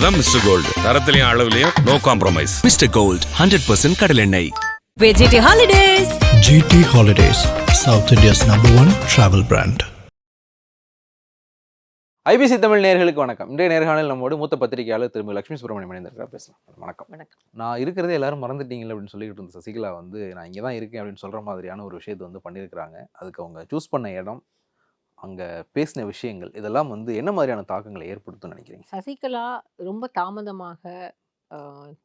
தான் mister gold. தரத்திலையும் அளவுலையும் நோ காம்ப்ரமைஸ். மிஸ்டர் கோல்ட் 100% கடல் எண்ணெய். GT Holidays. GT Holidays, South India's #1 travel brand. IBC Tamil நேயர்களுக்கு வணக்கம். இன்றைய நேர்காணல் நம்மோடு மூத்த பத்திரிகையாளர் திரும்ப லட்சுமி சுப்ரமணியம் இணைந்திருக்கார். பேசலாம். வணக்கம். நான் இருக்கிறதே எல்லாரும் மறந்துட்டீங்களே அப்படின்னு சொல்லிட்டு இருந்த சசிகலா வந்து நான் இங்கே தான் இருக்கேன் அப்படின்னு சொல்கிற மாதிரியான ஒரு விஷயத்தை வந்து பண்ணியிருக்கிறாங்க. அதுக்கு அவங்க சூஸ் பண்ண இடம், அங்கே பேசின விஷயங்கள், இதெல்லாம் வந்து என்ன மாதிரியான தாக்கங்களை ஏற்படுத்தும்னு நினைக்கிறீங்க? சசிகலா ரொம்ப தாமதமாக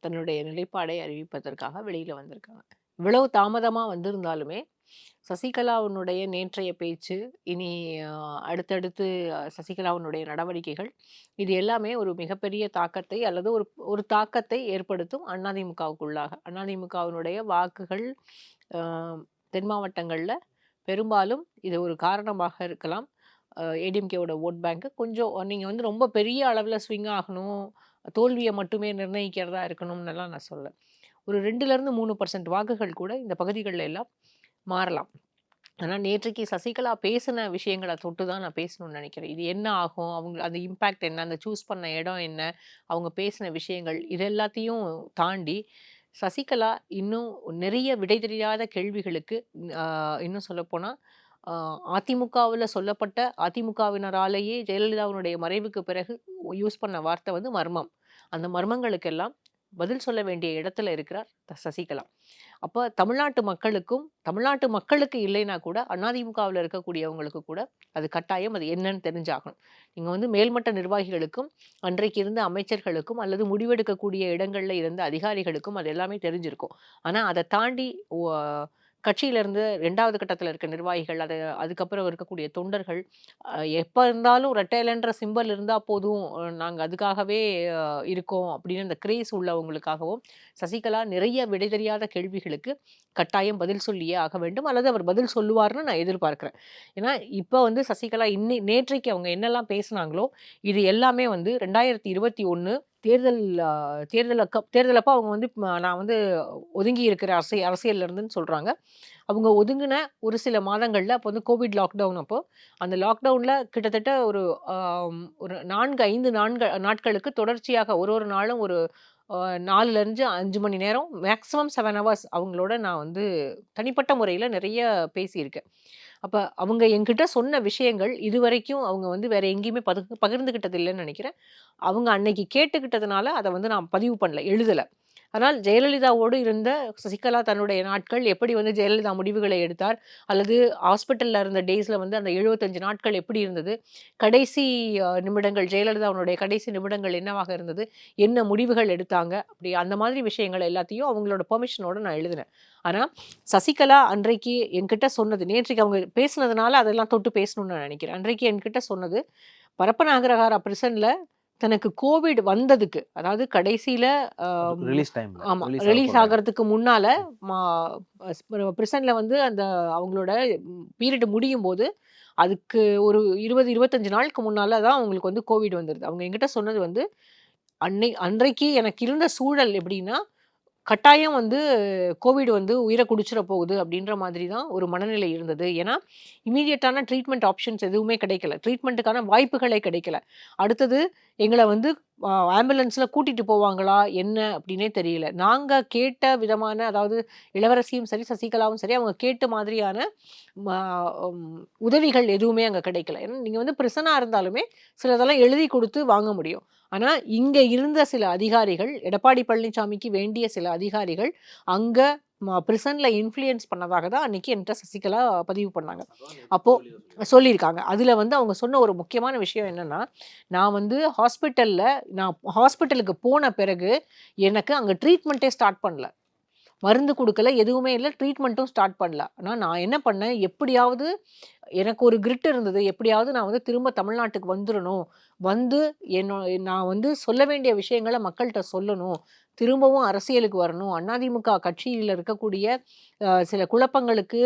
தன்னுடைய நிலைப்பாடை அறிவிப்பதற்காக வெளியில் வந்திருக்காங்க. இவ்வளவு தாமதமாக வந்திருந்தாலுமே சசிகலாவினுடைய நேற்றைய பேச்சு, இனி அடுத்தடுத்து சசிகலாவினுடைய நடவடிக்கைகள், இது எல்லாமே ஒரு மிகப்பெரிய தாக்கத்தை அல்லது ஒரு தாக்கத்தை ஏற்படுத்தும் அதிமுகவுக்குள்ளாக. அதிமுகவினுடைய வாக்குகள் தென் மாவட்டங்களில் பெரும்பாலும் இது ஒரு காரணமாக இருக்கலாம். ஏடிஎம்கேவோட ஓட் பேங்க்கு கொஞ்சம் நீங்கள் வந்து ரொம்ப பெரிய அளவில் ஸ்விங் ஆகணும், தோல்வியை மட்டுமே நிர்ணயிக்கிறதா இருக்கணும்னுலாம் நான் சொல்ல. ஒரு 2லேருந்து 3% வாக்குகள் கூட இந்த பகுதிகளில் எல்லாம் மாறலாம். ஆனால் நேற்றைக்கு சசிகலா பேசின விஷயங்களை தொட்டு தான் நான் பேசணும்னு நினைக்கிறேன். இது என்ன ஆகும், அவங்க அந்த இம்பேக்ட் என்ன, அந்த சூஸ் பண்ண இடம் என்ன, அவங்க பேசின விஷயங்கள், இது எல்லாத்தையும் தாண்டி சசிகலா இன்னும் நிறைய விடை தெரியாத கேள்விகளுக்கு, இன்னும் சொல்லப்போனால் அதிமுகவில் சொல்லப்பட்ட அதிமுகவினராலேயே ஜெயலலிதாவினுடைய மறைவுக்கு பிறகு யூஸ் பண்ண வார்த்தை வந்து மர்மம். அந்த மர்மங்களுக்கெல்லாம் பதில் சொல்ல வேண்டிய இடத்துல இருக்கிறார் சசிகலா. அப்போ தமிழ்நாட்டு மக்களுக்கு இல்லைன்னா கூட அதிமுகவில் இருக்கக்கூடியவங்களுக்கு கூட அது கட்டாயம் அது என்னன்னு தெரிஞ்சாகணும். நீங்கள் வந்து மேல்மட்ட நிர்வாகிகளுக்கும் அன்றைக்கு இருந்த அமைச்சர்களுக்கும் அல்லது முடிவெடுக்கக்கூடிய இடங்களில் இருந்த அதிகாரிகளுக்கும் அது எல்லாமே தெரிஞ்சிருக்கும். ஆனால் அதை தாண்டி கட்சியிலேருந்து 2வது கட்டத்தில் இருக்க நிர்வாகிகள், அதுக்கப்புறம் இருக்கக்கூடிய தொண்டர்கள், எப்போ இருந்தாலும் ரெட்டைலன்ற சிம்பல் இருந்தால் போதும், நாங்கள் அதுக்காகவே இருக்கோம் அப்படின்னு அந்த கிரேஸ் உள்ளவங்களுக்காகவும் சசிகலா நிறைய விடை தெரியாத கேள்விகளுக்கு கட்டாயம் பதில் சொல்லியே ஆக வேண்டும், அல்லது அவர் பதில் சொல்லுவார்னு நான் எதிர்பார்க்குறேன். ஏன்னா இப்போ வந்து சசிகலா நேற்றைக்கு அவங்க என்னெல்லாம் பேசுனாங்களோ இது எல்லாமே வந்து 2021 தேர்தலப்போ அவங்க வந்து நான் வந்து ஒதுங்கி இருக்கிற அரசியல்ல இருந்துன்னு சொல்கிறாங்க. அவங்க ஒதுங்கின ஒரு சில மாதங்களில் அப்போ வந்து கோவிட் லாக்டவுன், அப்போ அந்த லாக்டவுனில் கிட்டத்தட்ட ஒரு 4-5 நாட்களுக்கு தொடர்ச்சியாக ஒரு நாளும் ஒரு 4லேருந்து 5 மணி நேரம், மேக்ஸிமம் 7 hours அவங்களோட நான் வந்து தனிப்பட்ட முறையில் நிறைய பேசியிருக்கேன். அப்போ அவங்க என்கிட்ட சொன்ன விஷயங்கள் இதுவரைக்கும் அவங்க வந்து வேற எங்கேயுமே பகிர்ந்துக்கிட்டது இல்லைன்னு நினைக்கிறேன். அவங்க அன்னைக்கு கேட்டுக்கிட்டதுனால அதை வந்து நான் பதிவு பண்ணல, எழுதலை. ஆனால் ஜெயலலிதாவோடு இருந்த சசிகலா தன்னுடைய நாட்கள் எப்படி வந்து ஜெயலலிதா முடிவுகளை எடுத்தார், அல்லது ஹாஸ்பிட்டலில் இருந்த டேஸில் வந்து அந்த 75 நாட்கள் எப்படி இருந்தது, கடைசி நிமிடங்கள் ஜெயலலிதாவுடைய கடைசி நிமிடங்கள் என்னவாக இருந்தது, என்ன முடிவுகள் எடுத்தாங்க, அப்படி அந்த மாதிரி விஷயங்கள் எல்லாத்தையும் அவங்களோட பெர்மிஷனோடு நான் எழுதினேன். ஆனால் சசிகலா அன்றைக்கு என்கிட்ட சொன்னது, நேற்றைக்கு அவங்க பேசுனதுனால அதெல்லாம் தொட்டு பேசணும்னு நான் நினைக்கிறேன். அன்றைக்கு என்கிட்ட சொன்னது, பரப்பநாகரகாரா பிரிசனில் தனக்கு கோவிட் வந்ததுக்கு, அதாவது கடைசியில் ரிலீஸ் ஆகிறதுக்கு முன்னால் பிரிசனில் வந்து அந்த அவங்களோட பீரியட் முடியும் போது அதுக்கு ஒரு 20-25 நாளுக்கு முன்னால் தான் அவங்களுக்கு வந்து கோவிட் வந்துடுது. அவங்க என்கிட்ட சொன்னது வந்து அன்றைக்கு எனக்கு இருந்த சூழல் எப்படின்னா, கட்டாயம் வந்து கோவிட் வந்து உயிரை குடிச்சிட போகுது அப்படின்ற மாதிரி தான் ஒரு மனநிலை இருந்தது. ஏன்னா இமீடியட்டான ட்ரீட்மெண்ட் ஆப்ஷன்ஸ் எதுவுமே கிடைக்கல, ட்ரீட்மெண்ட்டுக்கான வாய்ப்புகளே கிடைக்கல. அடுத்தது எங்களை வந்து ஆம்புலன்ஸில் கூட்டிகிட்டு போவாங்களா என்ன அப்படின்னே தெரியல. நாங்கள் கேட்ட விதமான, அதாவது இளவரசியும் சரி சசிகலாவும் சரி, அவங்க கேட்ட மாதிரியான உதவிகள் எதுவுமே அங்கே கிடைக்கல. ஏன்னா நீங்கள் வந்து பிரிசனாக இருந்தாலுமே சிலதெல்லாம் எழுதி கொடுத்து வாங்க முடியும். ஆனால் இங்கே இருந்த சில அதிகாரிகள், எடப்பாடி பழனிசாமிக்கு வேண்டிய சில அதிகாரிகள் அங்கே பிரிசனில் இன்ஃப்ளூயன்ஸ் பண்ணதாக தான் அன்றைக்கி என்கிட்ட சசிகலா பதிவு பண்ணாங்க. அப்போது சொல்லியிருக்காங்க. அதில் வந்து அவங்க சொன்ன ஒரு முக்கியமான விஷயம் என்னென்னா, நான் வந்து ஹாஸ்பிட்டலுக்கு போன பிறகு எனக்கு அங்கே ட்ரீட்மெண்ட்டே ஸ்டார்ட் பண்ணல, மருந்து கொடுக்கல, எதுவுமே இல்லை, ட்ரீட்மெண்ட்டும் ஸ்டார்ட் பண்ணல. ஆனால் நான் என்ன பண்ணேன், எப்படியாவது எனக்கு ஒரு கிரிட் இருந்தது, எப்படியாவது நான் வந்து திரும்ப தமிழ்நாட்டுக்கு வந்துடணும், வந்து நான் வந்து சொல்ல வேண்டிய விஷயங்களை மக்கள்கிட்ட சொல்லணும், திரும்பவும் அரசியலுக்கு வரணும், அதிமுக கட்சியில் இருக்கக்கூடிய சில குழப்பங்களுக்கு,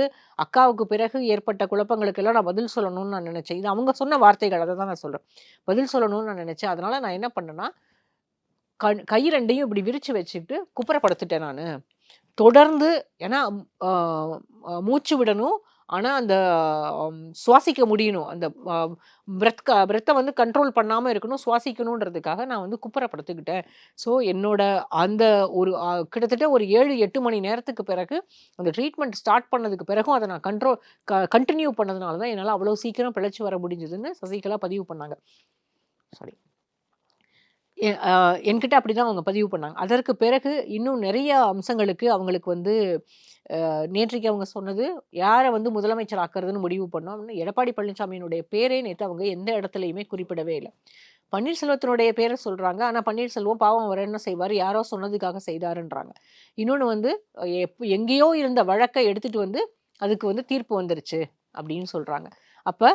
அக்காவுக்கு பிறகு ஏற்பட்ட குழப்பங்களுக்கெல்லாம் நான் பதில் சொல்லணும்னு நான் நினச்சேன். இது அவங்க சொன்ன வார்த்தைகள், அதை தான் நான் சொல்கிறேன். பதில் சொல்லணும்னு நான் நினச்சேன். அதனால் நான் என்ன பண்ணேன்னா, கை ரெண்டையும் இப்படி விரித்து வச்சுக்கிட்டு குப்புறப்படுத்திட்டேன் நான். தொடர்ந்து, ஏன்னா மூச்சு விடணும், ஆனால் அந்த சுவாசிக்க முடியணும், அந்த பிரெத்தை வந்து கண்ட்ரோல் பண்ணாமல் இருக்கணும், சுவாசிக்கணுன்றதுக்காக நான் வந்து குப்புறப்படுத்திக்கிட்டேன். ஸோ என்னோட அந்த ஒரு கிட்டத்தட்ட ஒரு 7-8 மணி நேரத்துக்கு பிறகு அந்த ட்ரீட்மெண்ட் ஸ்டார்ட் பண்ணதுக்கு பிறகும் அதை நான் கண்டினியூ பண்ணதுனால தான் என்னால் அவ்வளோ சீக்கிரம் பிழைச்சி வர முடிஞ்சதுன்னு சசிகலா பதிவு பண்ணாங்க. சாரி, என்கிட்ட அப்படி தான் அவங்க பதிவு பண்ணாங்க. அதற்கு பிறகு இன்னும் நிறைய அம்சங்களுக்கு அவங்களுக்கு வந்து நேற்றைக்கு அவங்க சொன்னது, யாரை வந்து முதலமைச்சர் ஆக்குறதுன்னு முடிவு பண்ணோம் அப்படின்னு எடப்பாடி பழனிசாமியினுடைய பேரே நேற்று அவங்க எந்த இடத்துலையுமே குறிப்பிடவே இல்லை. பன்னீர்செல்வத்தினுடைய பேரை சொல்கிறாங்க, ஆனால் பன்னீர்செல்வம் பாவம் அவர் என்ன செய்வார், யாரோ சொன்னதுக்காக செய்தாருன்றாங்க. இன்னொன்று வந்து எங்கேயோ இருந்த வழக்கை எடுத்துகிட்டு வந்து அதுக்கு வந்து தீர்ப்பு வந்துருச்சு அப்படின்னு சொல்கிறாங்க. அப்போ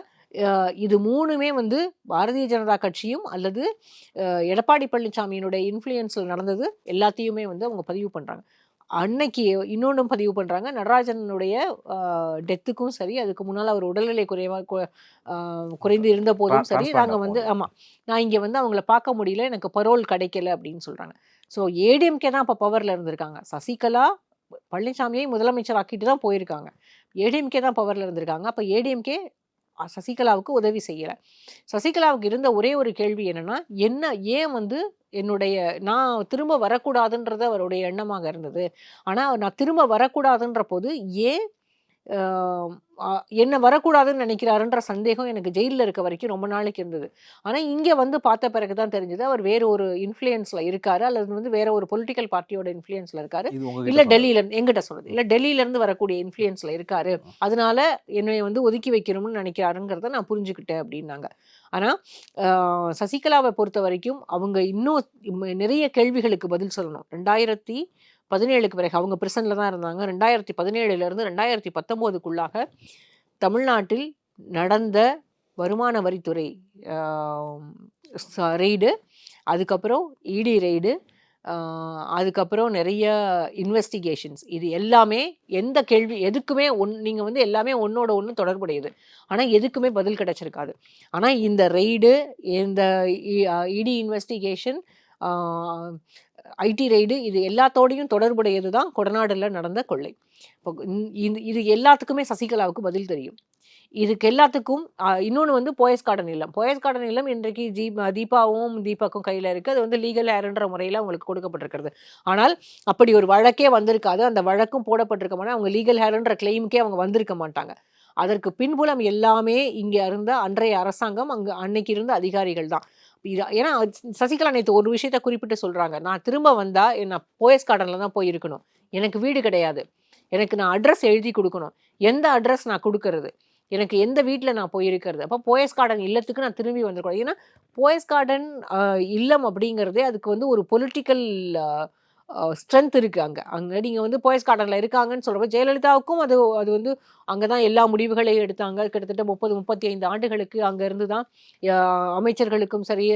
இது 3மே வந்து பாரதிய ஜனதா கட்சியும் அல்லது எடப்பாடி பழனிசாமியினுடைய இன்ஃப்ளூயன்ஸில் நடந்தது எல்லாத்தையுமே வந்து அவங்க பதிவு பண்ணுறாங்க. அன்னைக்கு இன்னொன்றும் பதிவு பண்ணுறாங்க, நடராஜனுடைய டெத்துக்கும் சரி, அதுக்கு முன்னால் அவர் உடல்நிலை குறைந்து இருந்த போதும் சரி, நாங்கள் வந்து நான் இங்கே வந்து அவங்கள பார்க்க முடியல, எனக்கு பரோல் கிடைக்கல அப்படின்னு சொல்கிறாங்க. ஸோ ஏடிஎம்கே தான் இப்போ பவரில் இருந்திருக்காங்க. சசிகலா பழனிசாமியை முதலமைச்சர் ஆக்கிட்டு தான் போயிருக்காங்க. ஏடிஎம்கே தான் பவரில் இருந்திருக்காங்க. அப்போ ஏடிஎம்கே சசிகலாவுக்கு உதவி செய்யலை. சசிகலாவுக்கு இருந்த ஒரே ஒரு கேள்வி என்னன்னா, ஏன் வந்து நான் திரும்ப வரக்கூடாதுன்றது அவருடைய எண்ணமாக இருந்தது. ஆனால் நான் திரும்ப வரக்கூடாதுன்ற போது ஏன் என்ன வரக்கூடாதுன்னு நினைக்கிறாருன்ற சந்தேகம் எனக்கு ஜெயிலில் இருக்க வரைக்கும் ரொம்ப நாளைக்கு இருந்தது. ஆனால் இங்கே வந்து பார்த்த பிறகு தான் தெரிஞ்சது அவர் வேற ஒரு இன்ஃப்ளூயன்ஸில் இருக்காரு, அல்லது வந்து வேற ஒரு பொலிட்டிக்கல் பார்ட்டியோட இன்ஃப்ளூயன்ஸில் இருக்காரு, இல்லை டெல்லியிலேருந்து எங்கிட்ட சொல்றது இல்லை டெல்லியிலேருந்து வரக்கூடிய இன்ஃப்ளூயன்ஸில் இருக்காரு, அதனால என்னை வந்து ஒதுக்கி வைக்கணும்னு நினைக்கிறாருங்கிறத நான் புரிஞ்சுக்கிட்டேன் அப்படின்னாங்க. ஆனால் சசிகலாவை பொறுத்த வரைக்கும் அவங்க இன்னும் நிறைய கேள்விகளுக்கு பதில் சொல்லணும். 2017க்கு பிறகு அவங்க பிரிசனில் தான் இருந்தாங்க. 2017லேருந்து 2019க்குள்ளாக தமிழ்நாட்டில் நடந்த வருமான வரித்துறை ரெய்டு, அதுக்கப்புறம் இடி ரெய்டு, அதுக்கப்புறம் நிறைய இன்வெஸ்டிகேஷன்ஸ், இது எல்லாமே எந்த கேள்வி எதுக்குமே நீங்கள் வந்து எல்லாமே ஒன்றோட ஒன்று தொடர்புடையது. ஆனால் எதுக்குமே பதில் கிடைச்சிருக்காது. ஆனால் இந்த ரெய்டு, இந்த இடி இன்வெஸ்டிகேஷன், ஐடி ரெய்டு, இது எல்லாத்தோடையும் தொடர்புடையது தான் கொடநாடில் நடந்த கொள்ளை. இப்போ இது எல்லாத்துக்குமே சசிகலாவுக்கு பதில் தெரியும். இதுக்கு எல்லாத்துக்கும் இன்னொன்று வந்து போயஸ் கார்டன் இல்லம். போயஸ் கார்டன் இல்லம் இன்றைக்கு தீபாக்கும் கையில் இருக்குது. அது வந்து லீகல் ஹேர்ன்ற முறையில் அவங்களுக்கு கொடுக்கப்பட்டிருக்கிறது. ஆனால் அப்படி ஒரு வழக்கே வந்திருக்காது. அந்த வழக்கும் போடப்பட்டிருக்க மாட்டாங்க. அவங்க லீகல் ஹேர்ன்ற கிளைமுக்கே அவங்க வந்திருக்க மாட்டாங்க. அதற்கு பின்புலம் எல்லாமே இங்கே இருந்த அன்றைய அரசாங்கம், அன்னைக்கு இருந்த அதிகாரிகள் தான். ஏன்னா சசிகலா நேற்று ஒரு விஷயத்த குறிப்பிட்டு சொல்கிறாங்க, நான் திரும்ப வந்தால் நான் போயஸ் கார்டனில் தான் போய் இருக்கணும், எனக்கு வீடு கிடையாது, எனக்கு நான் அட்ரஸ் எழுதி கொடுக்கணும், எந்த அட்ரஸ் நான் கொடுக்கறது, எனக்கு எந்த வீட்டில் நான் போயிருக்கிறது, அப்போ போயஸ் கார்டன் இல்லத்துக்கு நான் திரும்பி வந்துருக்கணும். ஏன்னா போயஸ் கார்டன் இல்லம் அப்படிங்கிறதே அதுக்கு வந்து ஒரு பொலிட்டிக்கல் ஸ்ட்ரென்த் இருக்குது. அங்கே நீங்கள் வந்து போயஸ் கார்டனில் இருக்காங்கன்னு சொல்கிறப்ப ஜெயலலிதாவுக்கும் அது வந்து அங்கே தான் எல்லா முடிவுகளையும் எடுத்தாங்க. கிட்டத்தட்ட 30-35 ஆண்டுகளுக்கு அங்கே இருந்து தான் அமைச்சர்களுக்கும் சரி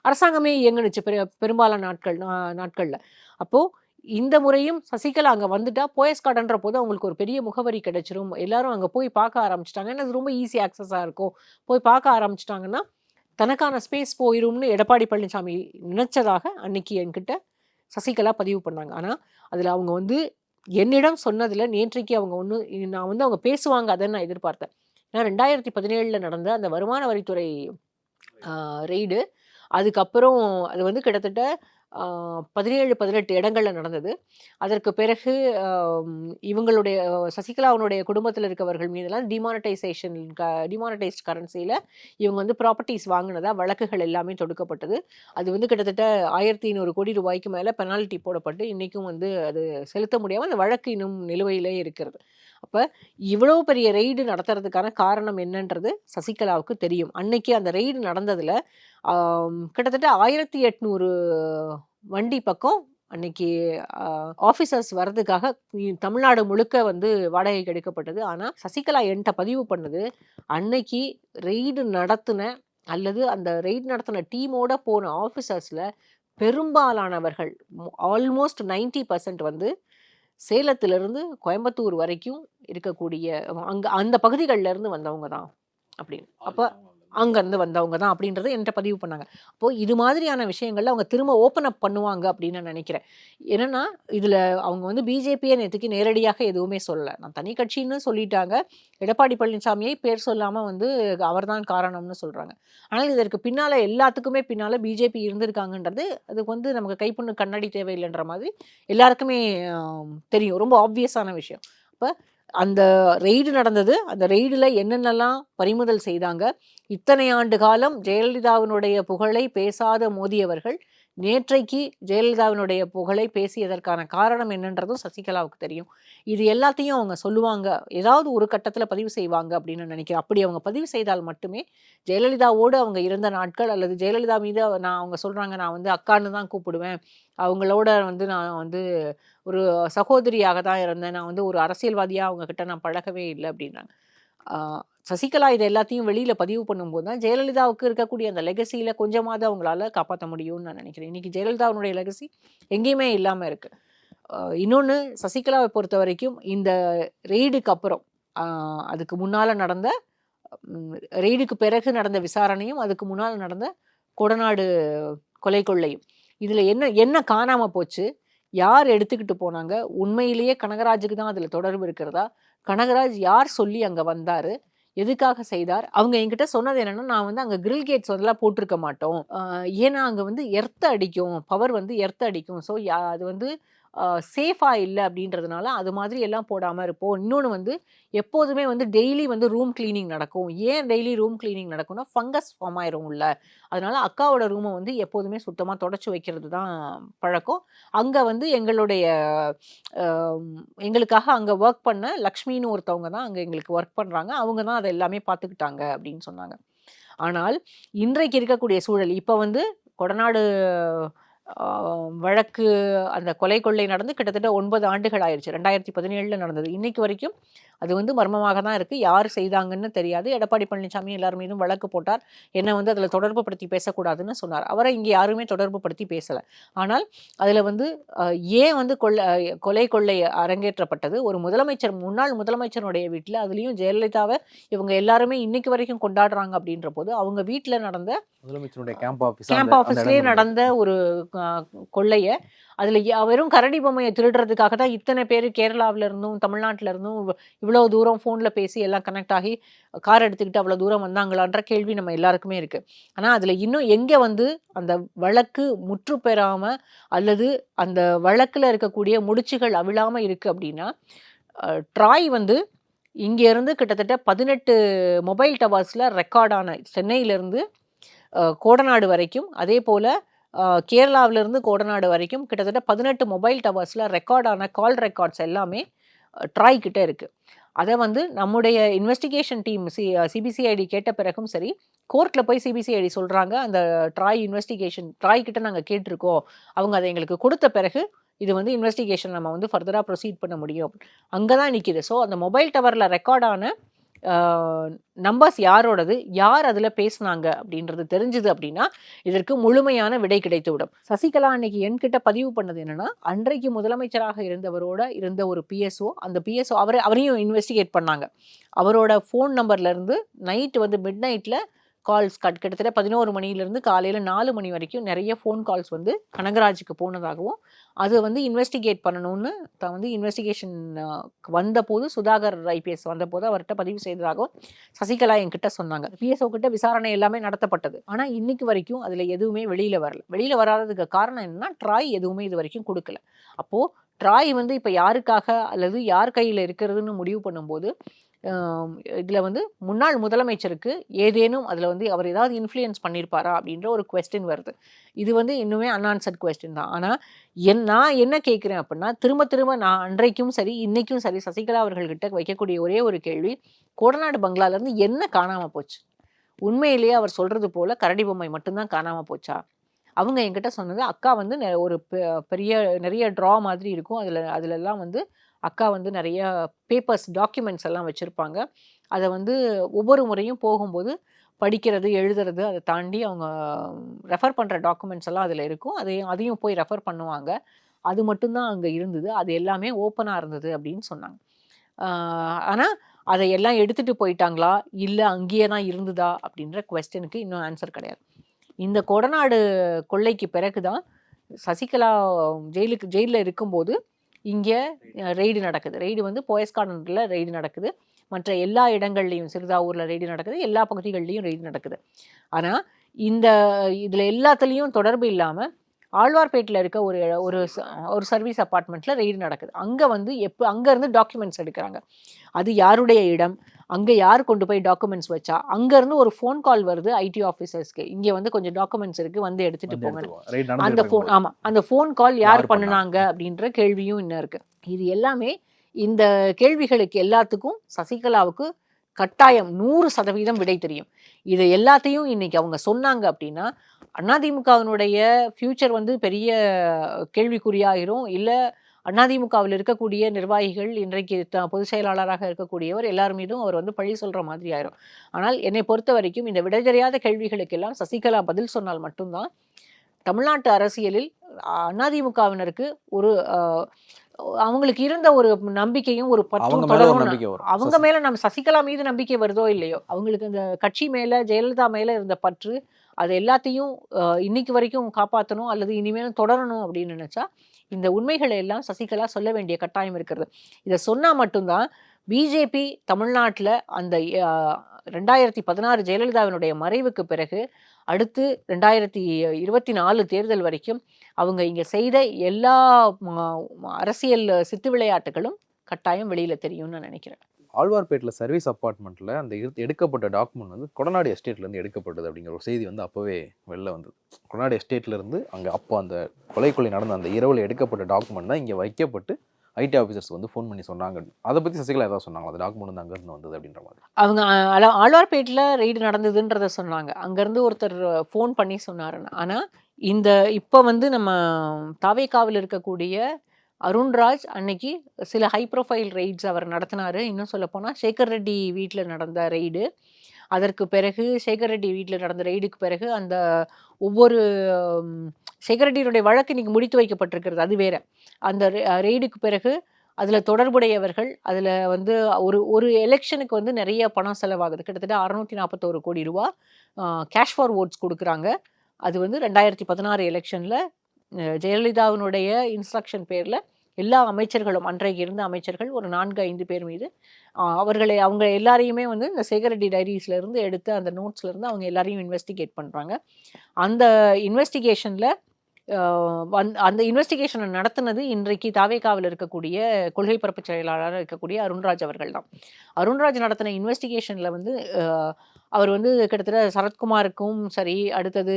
அரசாங்கமே இயங்குனுச்சு பெரும்பாலான நாட்களில். அப்போது இந்த முறையும் சசிகலா அங்கே வந்துட்டா போயஸ் கார்டன்ற போது அவங்களுக்கு ஒரு பெரிய முகவரி கிடைச்சிரும். எல்லாரும் அங்கே போய் பார்க்க ஆரம்பிச்சிட்டாங்க. ஏன்னா அது ரொம்ப ஈஸி ஆக்சஸாக இருக்கும். போய் பார்க்க ஆரம்பிச்சிட்டாங்கன்னா தனக்கான ஸ்பேஸ் போயிரும்னு எடப்பாடி பழனிசாமி நினைச்சதாக அன்னைக்கு என்கிட்ட சசிகலா பதிவு பண்ணாங்க. ஆனால் அதில் அவங்க வந்து என்னிடம் சொன்னதில் நேற்றைக்கு அவங்க நான் வந்து அவங்க பேசுவாங்க அதை நான் எதிர்பார்த்தேன். ஏன்னா 2017 நடந்த அந்த வருமான வரித்துறை ரெய்டு, அதுக்கப்புறம் அது வந்து கிட்டத்தட்ட 17-18 இடங்களில் நடந்தது. அதற்கு பிறகு இவங்களுடைய சசிகலாவுடைய குடும்பத்தில் இருக்கவர்கள் மீதெல்லாம் டிமானடைஸ்ட் கரன்சியில் இவங்க வந்து ப்ராப்பர்ட்டிஸ் வாங்கினதா வழக்குகள் எல்லாமே தொடுக்கப்பட்டது. அது வந்து கிட்டத்தட்ட 1500 கோடி ரூபாய்க்கு மேலே பெனால்ட்டி போடப்பட்டு இன்றைக்கும் வந்து அது செலுத்த முடியாமல் அந்த வழக்கு இன்னும் நிலுவையிலே இருக்கிறது. அப்போ இவ்வளோ பெரிய ரெய்டு நடத்துறதுக்கான காரணம் என்னன்றது சசிகலாவுக்கு தெரியும். அன்னைக்கு அந்த ரெய்டு நடந்ததில் கிட்டத்தட்ட 1800 வண்டி பக்கம் அன்னைக்கு ஆஃபீஸர்ஸ் வர்றதுக்காக தமிழ்நாடு முழுக்க வந்து வாடகைக்கு எடுக்கப்பட்டது. ஆனால் சசிகலா என்கிட்ட பதிவு பண்ணது, அன்னைக்கு ரெய்டு நடத்தின அல்லது அந்த ரெய்டு நடத்தின டீமோட போன ஆஃபீஸர்ஸில் பெரும்பாலானவர்கள் ஆல்மோஸ்ட் 90% வந்து சேலத்திலிருந்து கோயம்புத்தூர் வரைக்கும் இருக்கக்கூடிய அந்த பகுதிகளில் இருந்து வந்தவங்க தான் அப்படின்னு. அப்போ அங்கேருந்து வந்தவங்க தான் அப்படின்றத என்கிட்ட பதிவு பண்ணாங்க. அப்போது இது மாதிரியான விஷயங்கள்ல அவங்க திரும்ப ஓப்பன் அப் பண்ணுவாங்க அப்படின்னு நான் நினைக்கிறேன். என்னென்னா இதில் அவங்க வந்து பிஜேபியை நேற்றுக்கு நேரடியாக எதுவுமே சொல்லலை. நான் தனி கட்சின்னு சொல்லிட்டாங்க. எடப்பாடி பழனிசாமியை பேர் சொல்லாமல் வந்து அவர்தான் காரணம்னு சொல்கிறாங்க. ஆனால் இதற்கு பின்னால் எல்லாத்துக்குமே பின்னால் பிஜேபி இருந்திருக்காங்கன்றது அதுக்கு வந்து நமக்கு கைப்புண்ணு கண்ணாடி தேவையில்லைன்ற மாதிரி எல்லாருக்குமே தெரியும். ரொம்ப ஆப்வியஸான விஷயம். அப்போ அந்த ரெய்டு நடந்தது. அந்த ரெய்டில் என்னென்னலாம் பறிமுதல் செய்தாங்க. இத்தனை ஆண்டு காலம் ஜெயலலிதாவினுடைய புகழை பேசாத மோடி அவர்கள் நேற்றைக்கு ஜெயலலிதாவினுடைய புகழை பேசியதற்கான காரணம் என்னன்றதும் சசிகலாவுக்கு தெரியும். இது எல்லாத்தையும் அவங்க சொல்லுவாங்க, ஏதாவது ஒரு கட்டத்தில் பதிவு செய்வாங்க அப்படின்னு நினைக்கிறேன். அப்படி அவங்க பதிவு செய்தால் மட்டுமே ஜெயலலிதாவோடு அவங்க இருந்த நாட்கள், அல்லது ஜெயலலிதா மீது அவங்க சொல்கிறாங்க நான் வந்து அக்கான்னு தான் கூப்பிடுவேன், அவங்களோட வந்து நான் வந்து ஒரு சகோதரியாக தான் இருந்தேன், நான் வந்து ஒரு அரசியல்வாதியாக அவங்கக்கிட்ட நான் பழகவே இல்லை அப்படின்னாங்க. சசிகலா இதை எல்லாத்தையும் வெளியில் பதிவு பண்ணும்போது தான் ஜெயலலிதாவுக்கு இருக்கக்கூடிய அந்த லெகசியில் கொஞ்சமாவது அவங்களால காப்பாற்ற முடியும்னு நான் நினைக்கிறேன். இன்றைக்கி ஜெயலலிதாவுடைய லெகசி எங்கேயுமே இல்லாமல் இருக்குது. இன்னொன்று, சசிகலாவை பொறுத்த வரைக்கும் இந்த ரெய்டுக்கு அப்புறம் அதுக்கு முன்னால் நடந்த ரெய்டுக்கு பிறகு நடந்த விசாரணையும் அதுக்கு முன்னால் நடந்த கொடநாடு கொலை கொள்ளையும் இதில் என்ன காணாமல் போச்சு, யார் எடுத்துக்கிட்டு போனாங்க, உண்மையிலேயே கனகராஜுக்கு தான் அதில் தொடர்பு இருக்கிறதா, கனகராஜ் யார் சொல்லி அங்கே வந்தார், எதுக்காக செய்தார், அவங்க என்கிட்ட சொன்னது என்னென்னா நான் வந்து அங்கே கிரில் கேட்ஸ் அதெல்லாம் போட்டிருக்க மாட்டோம், ஏன்னா அங்கே வந்து எர்த்து அடிக்கும், பவர் வந்து எர்த்து அடிக்கும், ஸோ அது வந்து சேஃபாக இல்லை அப்படின்றதுனால அது மாதிரி எல்லாம் போடாமல் இருப்போம். இன்னொன்று வந்து எப்போதுமே வந்து டெய்லி வந்து ரூம் கிளீனிங் நடக்கும். ஏன் டெய்லி ரூம் கிளீனிங் நடக்கும்னா ஃபங்கஸ் ஃபார்ம் ஆயிரும் உள்ள, அதனால் அக்காவோட ரூமை வந்து எப்போதுமே சுத்தமாக தொடச்சி வைக்கிறது தான் பழக்கம். அங்கே வந்து எங்களுக்காக அங்கே ஒர்க் பண்ண லக்ஷ்மின்னு ஒருத்தவங்க தான் அங்கே எங்களுக்கு ஒர்க் பண்ணுறாங்க, அவங்க தான் அதை எல்லாமே பார்த்துக்கிட்டாங்க அப்படின்னு சொன்னாங்க. ஆனால் இன்றைக்கு இருக்கக்கூடிய சூழல், இப்போ வந்து கொடநாடு வழக்கு அந்த கொலை கொள்ளை நடந்து கிட்டத்தட்ட 9 ஆண்டுகள் ஆயிடுச்சு. 2017 நடந்தது. இன்னைக்கு வரைக்கும் அது வந்து மர்மமாக தான் இருக்குது. யார் செய்தாங்கன்னு தெரியாது. எடப்பாடி பழனிசாமி எல்லார் மீதும் வழக்கு போட்டார். என்னை வந்து அதில் தொடர்பு படுத்தி பேசக்கூடாதுன்னு சொன்னார். அவரை இங்கே யாருமே தொடர்பு படுத்தி பேசலை. ஆனால் அதில் வந்து ஏன் வந்து கொலை கொள்ளை அரங்கேற்றப்பட்டது, ஒரு முதலமைச்சர், முன்னாள் முதலமைச்சருடைய வீட்டில், அதுலேயும் ஜெயலலிதாவை இவங்க எல்லாருமே இன்னைக்கு வரைக்கும் கொண்டாடுறாங்க அப்படின்ற போது அவங்க வீட்டில் நடந்த முதலமைச்சருடைய கேம்ப் ஆஃபீஸ்லேயே நடந்த ஒரு கொள்ளையை, அதில் வெறும் கரடி பொம்மையை திருடுறதுக்காக தான் இத்தனை பேர் கேரளாவில இருந்தும் தமிழ்நாட்டில இருந்தும் இவ்வளோ தூரம் ஃபோனில் பேசி எல்லாம் கனெக்ட் ஆகி கார் எடுத்துக்கிட்டு அவ்வளோ தூரம் வந்தாங்களான்ற கேள்வி நம்ம எல்லாருக்குமே இருக்குது. ஆனால் அதில் இன்னும் எங்கே வந்து அந்த வழக்கு முற்று பெறாமல் அல்லது அந்த வழக்கில் இருக்கக்கூடிய முடிச்சுகள் அவிழாமல் இருக்குது அப்படின்னா, ட்ராய் வந்து இங்கேருந்து கிட்டத்தட்ட 18 மொபைல் டவர்ஸில் ரெக்கார்டான, சென்னையிலேருந்து கோடநாடு வரைக்கும், அதே போல் கேரளாவிலேருந்து கோடநாடு வரைக்கும் கிட்டத்தட்ட 18 மொபைல் டவர்ஸில் ரெக்கார்டான கால் ரெக்கார்ட்ஸ் எல்லாமே ட்ராய் கிட்ட இருக்குது. அதை வந்து நம்முடைய இன்வெஸ்டிகேஷன் டீம் சிபிசிஐடி கேட்ட பிறகும் சரி, கோர்ட்டில் போய் சிபிசிஐடி சொல்கிறாங்க அந்த ட்ராய் கிட்ட நாங்கள் கேட்டிருக்கோம், அவங்க அதை எங்களுக்கு கொடுத்த பிறகு இது வந்து இன்வெஸ்டிகேஷன் நம்ம வந்து ஃபர்தராக ப்ரொசீட் பண்ண முடியும், அங்கே தான் நிற்கிது. ஸோ அந்த மொபைல் டவரில் ரெக்கார்டான நம்பர்ஸ் யாரோடது, யார் அதில் பேசுனாங்க அப்படின்றது தெரிஞ்சுது அப்படின்னா இதற்கு முழுமையான விடை கிடைத்துவிடும். சசிகலா அன்னைக்கு என்கிட்ட பதிவு பண்ணது என்னன்னா, அன்றைக்கு முதலமைச்சராக இருந்தவரோட இருந்த ஒரு பிஎஸ்ஓ, அந்த பிஎஸ்ஓ அவரையும் இன்வெஸ்டிகேட் பண்ணாங்க. அவரோட ஃபோன் நம்பர்லேருந்து நைட்டு வந்து மிட் நைட்டில் கால்ஸ் கிட்டத்தட்ட 11 மணிலேருந்து காலையில் 4 மணி வரைக்கும் நிறைய ஃபோன் கால்ஸ் வந்து கனகராஜுக்கு போனதாகவும், அது வந்து இன்வெஸ்டிகேட் பண்ணணும்னு வந்து இன்வெஸ்டிகேஷன் வந்தபோது, சுதாகர் ஐபிஎஸ் வந்தபோது அவர்கிட்ட பதிவு செய்ததாகவும் சசிகலா என்கிட்ட சொன்னாங்க. பிஎஸ்ஓ கிட்ட விசாரணை எல்லாமே நடத்தப்பட்டது. ஆனால் இன்னைக்கு வரைக்கும் அதில் எதுவுமே வெளியில் வராததுக்கு காரணம் என்னன்னா, ட்ராய் எதுவுமே இது வரைக்கும் கொடுக்கல. அப்போது ட்ராய் வந்து இப்போ யாருக்காக அல்லது யார் கையில் இருக்கிறதுன்னு முடிவு பண்ணும்போது இதில் வந்து முன்னாள் முதலமைச்சருக்கு ஏதேனும் அதில் வந்து அவர் ஏதாவது இன்ஃப்ளூயன்ஸ் பண்ணியிருப்பாரா அப்படின்ற ஒரு கொஸ்டின் வருது. இது வந்து இன்னுமே அன்ஆன்சர்ட் கொஸ்டின் தான். ஆனால் நான் என்ன கேட்குறேன் அப்படின்னா, திரும்ப நான் அன்றைக்கும் சரி இன்றைக்கும் சரி சசிகலா அவர்கள்கிட்ட வைக்கக்கூடிய ஒரே ஒரு கேள்வி, கோடநாடு பங்களாலேருந்து என்ன காணாமல் போச்சு? உண்மையிலேயே அவர் சொல்கிறது போல் கரடி பொம்மை மட்டும்தான் காணாமல் போச்சா? அவங்க என்கிட்ட சொன்னது, அக்கா வந்து ஒரு நிறைய ட்ரா மாதிரி இருக்கும், அதிலெல்லாம் வந்து அக்கா வந்து நிறைய பேப்பர்ஸ், டாக்குமெண்ட்ஸ் எல்லாம் வச்சுருப்பாங்க. அதை வந்து ஒவ்வொரு முறையும் போகும்போது படிக்கிறது, எழுதுறது, அதை தாண்டி அவங்க ரெஃபர் பண்ணுற டாக்குமெண்ட்ஸ் எல்லாம் அதில் இருக்கும். அதையும் போய் ரெஃபர் பண்ணுவாங்க. அது மட்டும்தான் அங்கே இருந்தது. அது எல்லாமே ஓப்பனாக இருந்தது அப்படின்னு சொன்னாங்க. ஆனால் அதை எல்லாம் எடுத்துட்டு போயிட்டாங்களா இல்லை அங்கேயே தான் இருந்ததா அப்படின்ற குவெஸ்டனுக்கு இன்னும் ஆன்சர் கிடையாது. இந்த கொடநாடு கொள்ளைக்கு பிறகு தான் சசிகலா ஜெயிலில் இருக்கும்போது இங்கே ரெய்டு நடக்குது. ரெய்டு வந்து போயஸ் கார்டனில் ரெய்டு நடக்குது, மற்ற எல்லா இடங்கள்லையும் சிறுதாவூரில் ரெய்டு நடக்குது, எல்லா பகுதிகள்லையும் ரெய்டு நடக்குது. ஆனால் இதில் எல்லாத்துலேயும் தொடர்பு இல்லாமல் ஆழ்வார்பேட்டில் இருக்க ஒரு சர்வீஸ் அப்பார்ட்மெண்ட்டில் ரெய்டு நடக்குது. அங்கே வந்து அங்கேருந்து டாக்குமெண்ட்ஸ் எடுக்கிறாங்க. அது யாருடைய இடம், அங்கே யார் கொண்டு போய் டாக்குமெண்ட்ஸ் வச்சா, அங்கேருந்து ஒரு ஃபோன் கால் வருது ஐடி ஆஃபீஸர்ஸ்க்கு, இங்கே வந்து கொஞ்சம் டாக்குமெண்ட்ஸ் இருக்குது வந்து எடுத்துகிட்டு போங்க. அந்த ஃபோன் கால் யார் பண்ணினாங்க அப்படின்ற கேள்வியும் இன்னும் இருக்குது. இது எல்லாமே இந்த கேள்விகளுக்கு எல்லாத்துக்கும் சசிகலாவுக்கு கட்டாயம் 100% விடை தெரியும். இது எல்லாத்தையும் இன்னைக்கு அவங்க சொன்னாங்க அப்படின்னா அதிமுகவினுடைய ஃபியூச்சர் வந்து பெரிய கேள்விக்குறியாயிரும். இல்லை அதிமுகவில் இருக்கக்கூடிய நிர்வாகிகள், இன்றைக்கு பொதுச் செயலாளராக இருக்கக்கூடியவர் எல்லார் மீதும் அவர் வந்து பழி சொல்கிற மாதிரி ஆயிரும். ஆனால் என்னை பொறுத்த வரைக்கும் இந்த விடை தெரியாத கேள்விகளுக்கெல்லாம் சசிகலா பதில் சொன்னால் மட்டும்தான் தமிழ்நாட்டு அரசியலில் அதிமுகவினருக்கு ஒரு அவங்களுக்கு இருந்த ஒரு நம்பிக்கையும் ஒரு பற்றும் தொடரும். அவங்க மேல நம்ம சசிகலா மீது நம்பிக்கை வருதோ இல்லையோ, அவங்களுக்கு இந்த கட்சி மேல ஜெயலலிதா மேல இருந்த பற்று அது எல்லாத்தையும் இன்னைக்கு வரைக்கும் காப்பாற்றணும் அல்லது இனிமேலும் தொடரணும் அப்படின்னு நினைச்சா இந்த உண்மைகளை எல்லாம் சசிகலா சொல்ல வேண்டிய கட்டாயம் இருக்கிறது. இதை சொன்னா மட்டும்தான் பிஜேபி தமிழ்நாட்டில் அந்த 2016 ஜெயலலிதாவினுடைய மறைவுக்கு பிறகு அடுத்து 2024 தேர்தல் வரைக்கும் அவங்க இங்கே செய்த எல்லா அரசியல் சித்து விளையாட்டுகளும் கட்டாயம் வெளியில் தெரியும்னு நான் நினைக்கிறேன். ஆழ்வார்பேட்டில் சர்வீஸ் அப்பார்ட்மெண்ட்டில் அந்த எடுக்கப்பட்ட டாக்குமெண்ட் வந்து கொடநாடு எஸ்டேட்லேருந்து எடுக்கப்பட்டது அப்படிங்கிற ஒரு செய்தி வந்து அப்போவே வெளில வந்தது. கொடநாடு எஸ்டேட்லேருந்து அங்கே அப்போ அந்த கொலை நடந்த அந்த இரவில் எடுக்கப்பட்ட டாக்குமெண்ட் தான் இங்கே வைக்கப்பட்டு ஐடி ஆஃபீஸர்ஸ் வந்து ஃபோன் பண்ணி சொன்னாங்க. அதை பற்றி சசிகலா ஏதாவது சொன்னாங்க, அந்த டாக்குமெண்ட் வந்து அங்கேருந்து வந்தது அப்படின்ற மாதிரி? அவங்க ஆழ்வார்பேட்டில் ரெய்டு நடந்ததுன்றத சொன்னாங்க, அங்கேருந்து ஒருத்தர் ஃபோன் பண்ணி சொன்னாருன்னு. ஆனால் இப்போ வந்து நம்ம தாவேகாவில் இருக்கக்கூடிய அருண்ராஜ் அன்னைக்கு சில ஹை ப்ரொஃபைல் ரெய்ட்ஸ் அவர் நடத்தினார். இன்னும் சொல்லப்போனால் சேகர் ரெட்டி வீட்டில் நடந்த ரெய்டு, அதற்கு பிறகு சேகர் ரெட்டி வீட்டில் நடந்த ரெய்டுக்கு பிறகு அந்த ஒவ்வொரு சேகர் ரெட்டியினுடைய வழக்கு இன்னைக்கு முடித்து வைக்கப்பட்டிருக்கிறது, அது வேற. அந்த ரெய்டுக்கு பிறகு அதில் தொடர்புடையவர்கள், அதில் வந்து ஒரு எலெக்ஷனுக்கு வந்து நிறைய பணம் செலவாகுது. கிட்டத்தட்ட 641 கோடி ரூபா கேஷ் ஃபார் ஓட்ஸ் கொடுக்குறாங்க. அது வந்து 2016 எலெக்ஷனில் ஜெயலலிதாவினுடைய இன்ஸ்ட்ரக்ஷன் பேரில் எல்லா அமைச்சர்களும், அன்றைக்கு இருந்த அமைச்சர்கள் ஒரு 4-5 பேர் மீது அவங்க எல்லாரையுமே வந்து இந்த சேகர் ரெட்டி டைரிஸ்லேருந்து எடுத்த அந்த நோட்ஸ்லேருந்து அவங்க எல்லாரையும் இன்வெஸ்டிகேட் பண்ணுறாங்க. அந்த இன்வெஸ்டிகேஷனில் அந்த இன்வெஸ்டிகேஷனை நடத்தினது இன்றைக்கு தாவேகாவில் இருக்கக்கூடிய கொள்கை பரப்பு செயலாளராக இருக்கக்கூடிய அருண்ராஜ் அவர்கள் தான். அருண்ராஜ் நடத்தின இன்வெஸ்டிகேஷனில் வந்து அவர் வந்து கிட்டத்தட்ட சரத்குமாருக்கும் சரி, அடுத்தது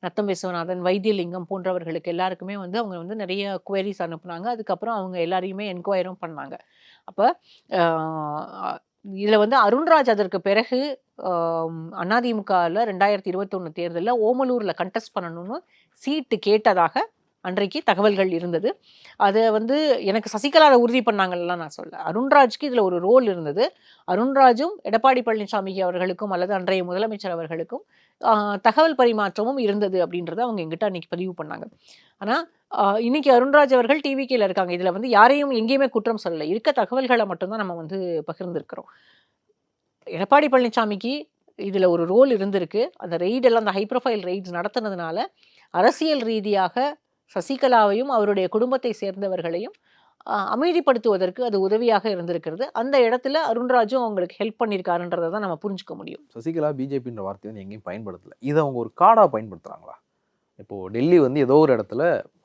நத்தம் விஸ்வநாதன், வைத்தியலிங்கம் போன்றவர்களுக்கு எல்லாருக்குமே வந்து அவங்க வந்து நிறைய குவரிஸ் அனுப்புனாங்க. அதுக்கப்புறம் அவங்க எல்லாரையுமே என்கொயரும் பண்ணாங்க. அப்போ இதில் வந்து அருண்ராஜ் அதற்கு பிறகு அதிமுகவில் 2021 தேர்தலில் ஓமலூரில் கண்டெஸ்ட் பண்ணணும்னு சீட்டு கேட்டதாக அன்றைக்கு தகவல்கள் இருந்தது. அதை வந்து எனக்கு சசிகலா உறுதி பண்ணாங்கலாம் நான் சொல்ல. அருண்ராஜ்க்கு இதில் ஒரு ரோல் இருந்தது. அருண்ராஜும் எடப்பாடி பழனிசாமி அவர்களுக்கும் அல்லது அன்றைய முதலமைச்சர் அவர்களுக்கும் தகவல் பரிமாற்றமும் இருந்தது அப்படின்றத அவங்க எங்கிட்ட அன்றைக்கி பதிவு பண்ணாங்க. ஆனால் இன்னைக்கு அருண்ராஜ் அவர்கள் டிவிகேல இருக்காங்க. இதில் வந்து யாரையும் எங்கேயுமே குற்றம் சொல்லலை, இருக்க தகவல்களை மட்டும்தான் நம்ம வந்து பகிர்ந்துருக்கிறோம். எடப்பாடி பழனிசாமிக்கு இதில் ஒரு ரோல் இருந்திருக்கு. அந்த ரெய்டெல்லாம், அந்த ஹை ப்ரொஃபைல் ரெய்ட்ஸ் நடத்துனதுனால அரசியல் ரீதியாக சசிகலாவையும் அவருடைய குடும்பத்தை சேர்ந்தவர்களையும் அமைதிப்படுத்துவதற்கு அது உதவியாக இருந்திருக்கிறது. அந்த இடத்துல அருண்ராஜும் அவங்களுக்கு ஹெல்ப் பண்ணியிருக்காருன்றதை தான் நம்ம புரிஞ்சுக்க முடியும். சசிகலா பிஜேபின்ற வார்த்தையை வந்து எங்கேயும் பயன்படுத்தலை. இதை அவங்க ஒரு கார்டாக பயன்படுத்துகிறாங்களா? இப்போது டெல்லி வந்து ஏதோ ஒரு இடத்துல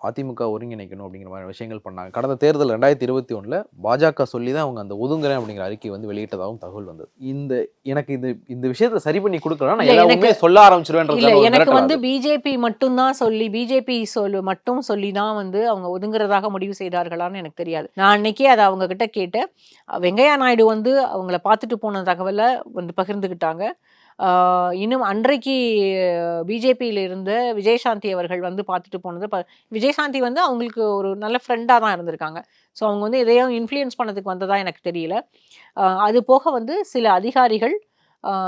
அதிமுக ஒருங்கிணைக்கணும் அப்படிங்கிற மாதிரி விஷயங்கள் பண்ணாங்க. கடந்த தேர்தல் 2021 பாஜக சொல்லி தான் அவங்க அந்த ஒதுங்குறேன் அப்படிங்கிற அறிக்கை வந்து வெளியிட்டதாகவும் தகவல் வந்தது. எனக்கு இந்த விஷயத்தை சரி பண்ணி கொடுக்கலாம், நான் எல்லாமே சொல்ல ஆரம்பிச்சிருவேன். எனக்கு வந்து பிஜேபி மட்டும்தான் சொல்லி, பிஜேபி மட்டும் சொல்லி தான் வந்து அவங்க ஒதுங்குறதாக முடிவு செய்தார்களான்னு எனக்கு தெரியாது. நான் அன்னைக்கே அதை அவங்க கிட்ட கேட்டேன். வெங்கையா நாயுடு வந்து அவங்கள பார்த்துட்டு போன தகவலை வந்து பகிர்ந்துக்கிட்டாங்க. இன்னும் அன்றைக்கு பிஜேபியில் இருந்த விஜயசாந்தி அவர்கள் வந்து பார்த்துட்டு போனது, விஜயசாந்தி வந்து அவங்களுக்கு ஒரு நல்ல ஃப்ரெண்டாக தான் இருந்திருக்காங்க. ஸோ அவங்க வந்து எதையும் இன்ஃப்ளூயன்ஸ் பண்ணதுக்கு வந்ததா எனக்கு தெரியல. அது போக வந்து சில அதிகாரிகள்,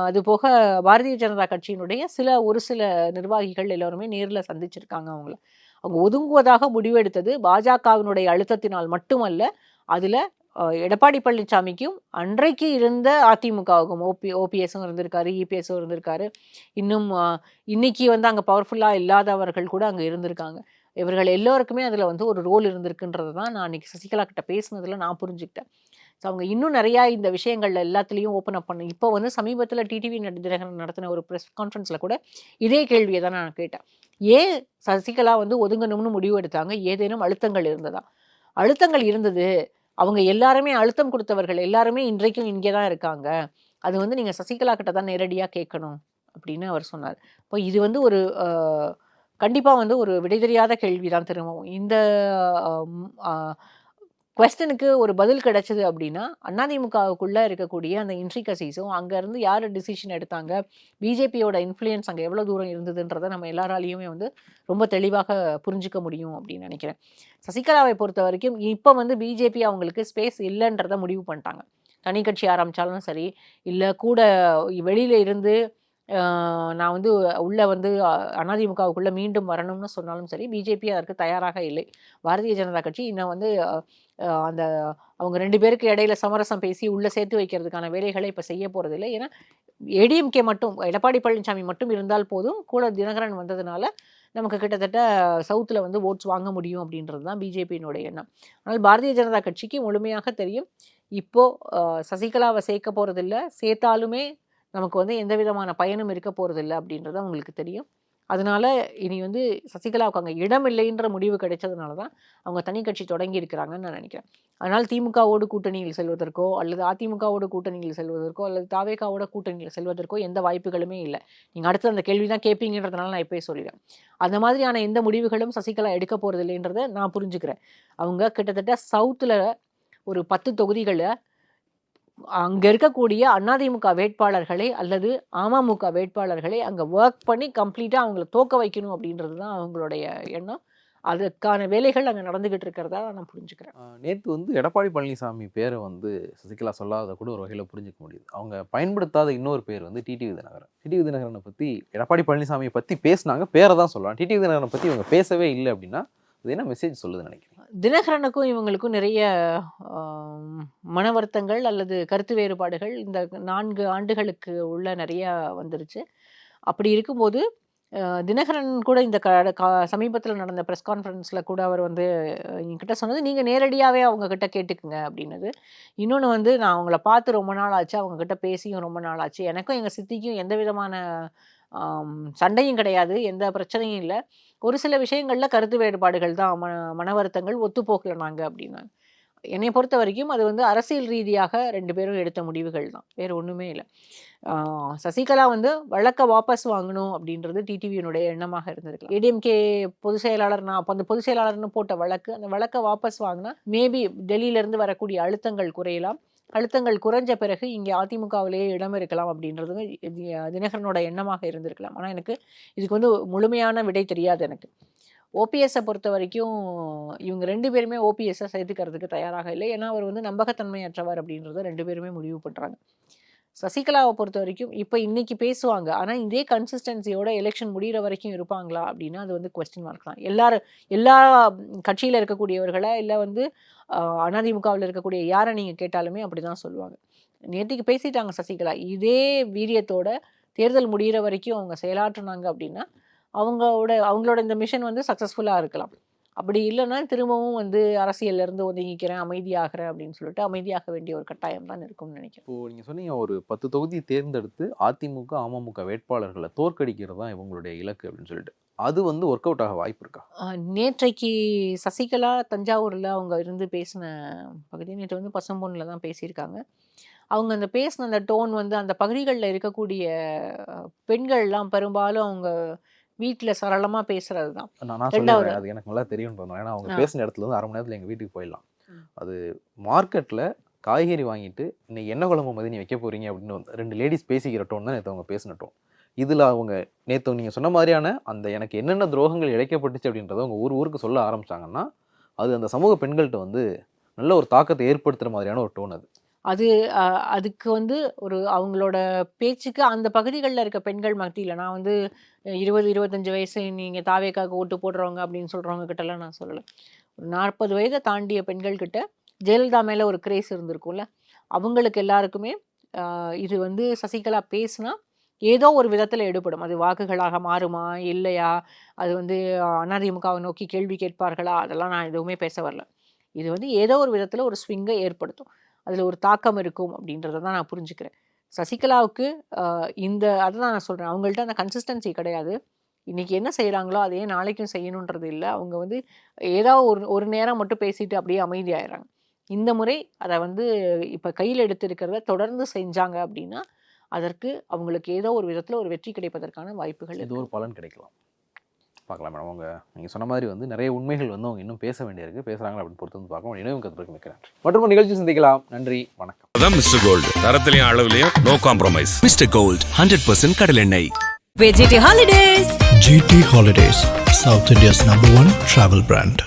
அது போக பாரதிய ஜனதா கட்சியினுடைய ஒரு சில நிர்வாகிகள் எல்லோருமே நேரில் சந்திச்சிருக்காங்க. அவங்க ஒதுங்குவதாக முடிவெடுத்தது பாஜகவினுடைய அழுத்தத்தினால் மட்டுமல்ல, அதில் எடப்பாடி பழனிசாமிக்கும் அன்றைக்கு இருந்த அதிமுகவுக்கும் ஓபிஎஸும் இருந்திருக்காரு, இபிஎஸும் இருந்திருக்காரு. இன்னும் இன்னைக்கு வந்து அங்கே பவர்ஃபுல்லாக இல்லாதவர்கள் கூட அங்கே இருந்திருக்காங்க. இவர்கள் எல்லோருக்குமே அதில் வந்து ஒரு ரோல் இருந்திருக்குன்றது தான் நான் அன்றைக்கி சசிகலா கிட்ட பேசுனதில் நான் புரிஞ்சுக்கிட்டேன். ஸோ அவங்க இன்னும் நிறையா இந்த விஷயங்கள்ல எல்லாத்துலேயும் ஓப்பன் அப் பண்ணு. இப்போ வந்து சமீபத்தில் டிடிவி தினகரன் நடத்தின ஒரு ப்ரெஸ் கான்ஃபரன்ஸில் கூட இதே கேள்வியை தான் நான் கேட்டேன். ஏன் சசிகலா வந்து ஒதுங்கணும்னு முடிவு எடுத்தாங்க? ஏதேனும் அழுத்தங்கள் இருந்ததா? அழுத்தங்கள் இருந்தது. அவங்க எல்லாருமே அழுத்தம் கொடுத்தவர்கள் எல்லாருமே இன்றைக்கும் இங்கே தான் இருக்காங்க. அது வந்து நீங்கள் சசிகலா கிட்ட தான் நேரடியாக கேட்கணும் அப்படின்னு அவர் சொன்னார். இப்போ இது வந்து ஒரு கண்டிப்பாக வந்து ஒரு விடை தெரியாத கேள்வி தான் திரும்பவும். இந்த கொஸ்டனுக்கு ஒரு பதில் கிடைச்சது அப்படின்னா அதிமுகவுக்குள்ளே இருக்கக்கூடிய அந்த இன்ட்ரிகசிஸும் அங்கேருந்து யார் டிசிஷன் எடுத்தாங்க, பிஜேபியோட இன்ஃப்ளூயன்ஸ் அங்கே எவ்வளோ தூரம் இருந்ததுன்றதை நம்ம எல்லாராலையுமே வந்து ரொம்ப தெளிவாக புரிஞ்சிக்க முடியும் அப்படின்னு நினைக்கிறேன். சசிகலாவை பொறுத்த வரைக்கும் இப்போ வந்து பிஜேபி அவங்களுக்கு ஸ்பேஸ் இல்லைன்றதை முடிவு பண்ணிட்டாங்க. தனி கட்சி ஆரம்பித்தாலும் சரி, இல்லை கூட வெளியில் இருந்து நான் வந்து உள்ளே வந்து அதிமுகவுக்குள்ளே மீண்டும் வரணும்னு சொன்னாலும் சரி, பிஜேபி அதற்கு தயாராக இல்லை. பாரதிய ஜனதா கட்சி இன்னும் வந்து அந்த அவங்க 2 பேருக்கு இடையில சமரசம் பேசி உள்ளே சேர்த்து வைக்கிறதுக்கான வேலைகளை இப்போ செய்ய போகிறதில்லை. ஏன்னா ஏடிஎம்கே மட்டும் எடப்பாடி பழனிசாமி மட்டும் இருந்தால் போதும், கூட தினகரன் வந்ததுனால நமக்கு கிட்டத்தட்ட சவுத்தில் வந்து ஓட்ஸ் வாங்க முடியும் அப்படின்றது தான் பிஜேபியினுடைய எண்ணம். ஆனால் பாரதிய ஜனதா கட்சிக்கு முழுமையாக தெரியும், இப்போது சசிகலாவை சேர்க்க போகிறதில்ல, சேர்த்தாலுமே நமக்கு வந்து எந்த விதமான பயனும் இருக்க போகிறதில்ல அப்படின்றது அவங்களுக்கு தெரியும். அதனால இனி வந்து சசிகலாவுக்கு அங்கே இடம் இல்லைன்ற முடிவு கிடைச்சதுனால தான் அவங்க தனி கட்சி தொடங்கி இருக்கிறாங்கன்னு நான் நினைக்கிறேன். அதனால் திமுகவோடு கூட்டணியில் செல்வதற்கோ அல்லது அதிமுகவோட கூட்டணியில் செல்வதற்கோ அல்லது தாவேகாவோட கூட்டணியில் செல்வதற்கோ எந்த வாய்ப்புகளுமே இல்லை. நீங்கள் அடுத்து அந்த கேள்வி தான் கேட்பீங்கன்றதுனால நான் இப்போயே சொல்லிடுறேன். அந்த மாதிரியான எந்த முடிவுகளும் சசிகலா எடுக்க போகிறது இல்லைன்றதை நான் புரிஞ்சுக்கிறேன். அவங்க கிட்டத்தட்ட சவுத்தில் ஒரு 10 தொகுதிகளில் அங்கே இருக்கக்கூடிய அதிமுக வேட்பாளர்களை அல்லது அமமுக வேட்பாளர்களை அங்கே ஒர்க் பண்ணி கம்ப்ளீட்டாக அவங்கள தோக்க வைக்கணும் அப்படின்றது தான் அவங்களுடைய எண்ணம். அதுக்கான வேலைகள் அங்கே நடந்துகிட்டு இருக்கிறதா நான் புரிஞ்சுக்கிறேன். நேற்று வந்து எடப்பாடி பழனிசாமி பேரை வந்து சசிகலா சொல்லாத கூட ஒரு வகையில் புரிஞ்சுக்க முடியுது. அவங்க பயன்படுத்தாத இன்னொரு பேர் வந்து டிடிவி தினகரன். டிடிவி தினகரனை பற்றி எடப்பாடி பழனிசாமியை பற்றி பேசினாங்க, பேரை தான் சொல்லலாம். டிடிவி தினகரனை பற்றி இவங்க பேசவே இல்லை அப்படின்னா அது என்ன மெசேஜ் சொல்லுதுன்னு நினைக்கிறேன்? தினகரனுக்கும் இவங்களுக்கும் நிறைய மன வருத்தங்கள் அல்லது கருத்து வேறுபாடுகள் இந்த 4 ஆண்டுகளுக்கு உள்ள நிறைய வந்துருச்சு. அப்படி இருக்கும்போது தினகரன் கூட இந்த சமீபத்தில் நடந்த ப்ரெஸ் கான்ஃபரன்ஸில் கூட அவர் வந்து என்கிட்ட சொன்னது, நீங்கள் நேரடியாகவே அவங்கக்கிட்ட கேட்டுக்குங்க அப்படின்னது. இன்னொன்று வந்து நான் அவங்கள பார்த்து ரொம்ப நாள் ஆச்சு, அவங்கக்கிட்ட பேசியும் ரொம்ப நாள் ஆச்சு, எனக்கும் எங்கள் சித்திக்கும் எந்த விதமான சண்டையும் கிடையாது, எந்த பிரச்சனையும் இல்லை, ஒரு சில விஷயங்களில் கருத்து வேறுபாடுகள் தான், மன வருத்தங்கள், ஒத்துப்போக்கல நாங்கள் அப்படின்னாங்க. என்னை பொறுத்த வரைக்கும் அது வந்து அரசியல் ரீதியாக 2 பேரும் எடுத்த முடிவுகள் தான், வேறு ஒன்றுமே இல்லை. சசிகலா வந்து வழக்கை வாபஸ் வாங்கணும் அப்படின்றது டிடிவியினுடைய எண்ணமாக இருந்திருக்கலாம். ஏடிஎம்கே பொதுச் செயலாளர், நான் அப்போ அந்த பொதுச் செயலாளர்னு போட்ட வழக்கு, அந்த வழக்கை வாபஸ் வாங்கினா மேபி டெல்லியிலேருந்து வரக்கூடிய அழுத்தங்கள் குறையலாம். அழுத்தங்கள் குறைஞ்ச பிறகு இங்கே அதிமுகவிலேயே இடம் இருக்கலாம் அப்படின்றது தினகரனோட எண்ணமாக இருந்திருக்கலாம். ஆனால் எனக்கு இதுக்கு வந்து முழுமையான விடை தெரியாது. எனக்கு ஓபிஎஸ்ஸை பொறுத்த வரைக்கும் இவங்க 2 பேருமே ஓபிஎஸ்ஸை சேர்த்துக்கிறதுக்கு தயாராக இல்லை. ஏன்னா அவர் வந்து நம்பகத்தன்மையற்றவர் அப்படின்றத 2 பேருமே முடிவு பண்ணுறாங்க. சசிகலாவை பொறுத்த வரைக்கும் இப்போ இன்னைக்கு பேசுவாங்க, ஆனால் இதே கன்சிஸ்டன்சியோட எலெக்ஷன் முடிகிற வரைக்கும் இருப்பாங்களா அப்படின்னா அது வந்து கொஸ்டின் மார்க் தான். எல்லா கட்சியில் இருக்கக்கூடியவர்களை இல்லை வந்து அதிமுகவில் இருக்கக்கூடிய யாரை நீங்கள் கேட்டாலுமே அப்படி தான் சொல்லுவாங்க. நேற்றுக்கு பேசிட்டாங்க சசிகலா, இதே வீரியத்தோட தேர்தல் முடிகிற வரைக்கும் அவங்க செயலாற்றினாங்க அப்படின்னா அவங்களோட இந்த மிஷன் வந்து சக்ஸஸ்ஃபுல்லாக இருக்கலாம். அப்படி இல்லைன்னா திரும்பவும் வந்து அரசியல்லேருந்து ஒதுங்கிக்கிறேன், அமைதியாகிறேன் அப்படின்னு சொல்லிட்டு அமைதியாக வேண்டிய ஒரு கட்டாயம் தான் இருக்கும்னு நினைக்கிறேன். இப்போது நீங்கள் சொன்னீங்க ஒரு 10 தொகுதி தேர்ந்தெடுத்து அதிமுக அமமுக வேட்பாளர்களை தோற்கடிக்கிறது தான் இவங்களுடைய இலக்கு அப்படின்னு சொல்லிட்டு, அது வந்து ஒர்க் அவுட் ஆக வாய்ப்பு இருக்கா? நேற்றைக்கு சசிகலா தஞ்சாவூரில் அவங்க இருந்து பேசின பகுதி, நேற்று வந்து பசும்பொன்னில் தான் பேசியிருக்காங்க. அவங்க அந்த பேசின அந்த டோன் வந்து அந்த பகுதிகளில் இருக்கக்கூடிய பெண்கள்லாம் பெரும்பாலும் அவங்க வீட்டில் சரளமாக பேசுறது தான். நான் சொல்லுவேன், அது எனக்கு நல்லா தெரியும்னு தோணும். ஏன்னா அவங்க பேசின இடத்துல வந்து 1/2 மணி நேரத்தில் எங்கள் வீட்டுக்கு போயிடலாம். அது மார்க்கெட்டில் காய்கறி வாங்கிட்டு இன்னைக்கு என்ன குழம்பு மதி நீ வைக்க போகிறீங்க அப்படின்னு 2 லேடிஸ் பேசிக்கிற டோன் தான் நேற்று அவங்க பேசின டோன். இதில் அவங்க நேற்று நீங்கள் சொன்ன மாதிரியான அந்த எனக்கு என்னென்ன துரோகங்கள் இழைக்கப்பட்டுச்சு அப்படின்றத அவங்க ஊருக்கு சொல்ல ஆரம்பித்தாங்கன்னா அது அந்த சமூக பெண்கள்கிட்ட வந்து நல்ல ஒரு தாக்கத்தை ஏற்படுத்துகிற மாதிரியான ஒரு டோன் அதுக்கு வந்து ஒரு அவங்களோட பேச்சுக்கு அந்த பகுதிகளில் இருக்க பெண்கள் மத்தியில் நான் வந்து 20-25 வயசு நீங்கள் தாவேக்காக ஓட்டு போடுறவங்க அப்படின்னு சொல்கிறவங்க கிட்டலாம் நான் சொல்லலை. ஒரு 40 வயதை தாண்டிய பெண்கள்கிட்ட ஜெயலலிதா மேலே ஒரு கிரேஸ் இருந்திருக்கும்ல, அவங்களுக்கு எல்லாருக்குமே இது வந்து சசிகலா பேசுனா ஏதோ ஒரு விதத்தில் எடுபடும். அது வாக்குகளாக மாறுமா இல்லையா, அது வந்து அதிமுகவை நோக்கி கேள்வி கேட்பார்களா, அதெல்லாம் நான் எதுவுமே பேச வரல. இது வந்து ஏதோ ஒரு விதத்தில் ஒரு ஸ்விங்கை ஏற்படுத்தும், அதில் ஒரு தாக்கம் இருக்கும் அப்படின்றத தான் நான் புரிஞ்சுக்கிறேன். சசிகலாவுக்கு அதுதான் நான் சொல்கிறேன், அவங்கள்ட்ட அந்த கன்சிஸ்டன்சி கிடையாது. இன்றைக்கி என்ன செய்கிறாங்களோ அதையே நாளைக்கும் செய்யணுன்றது இல்லை. அவங்க வந்து ஏதோ ஒரு நேரம் மட்டும் பேசிட்டு அப்படியே அமைதியாயிடுறாங்க. இந்த முறை அதை வந்து இப்போ கையில் எடுத்திருக்கிறத தொடர்ந்து செஞ்சாங்க அப்படின்னா அதற்கு அவங்களுக்கு ஏதோ ஒரு விதத்தில் ஒரு வெற்றி கிடைப்பதற்கான வாய்ப்புகள் இது ஒரு பலன் கிடைக்கலாம். பார்க்கலாம் மேடம். அவங்க நீங்கள் சொன்ன மாதிரி வந்து நிறைய உண்மைகள் வந்து அவங்க இன்னும் பேச வேண்டியிருக்கு. பேசுகிறாங்க அப்படின்னு பொறுத்து வந்து பார்க்கலாம். இணையம் கற்றுக்கு மிக்க நன்றி. மற்றும் நிகழ்ச்சி சந்திக்கலாம். நன்றி, வணக்கம். அதான் மிஸ்டர் கோல்டு, தரத்திலையும் அளவுலையும் நோ காம்ப்ரமைஸ். மிஸ்டர் கோல்ட் 100% கடலெண்ணெய். VGT Holidays. GT Holidays, South India's #1 travel brand.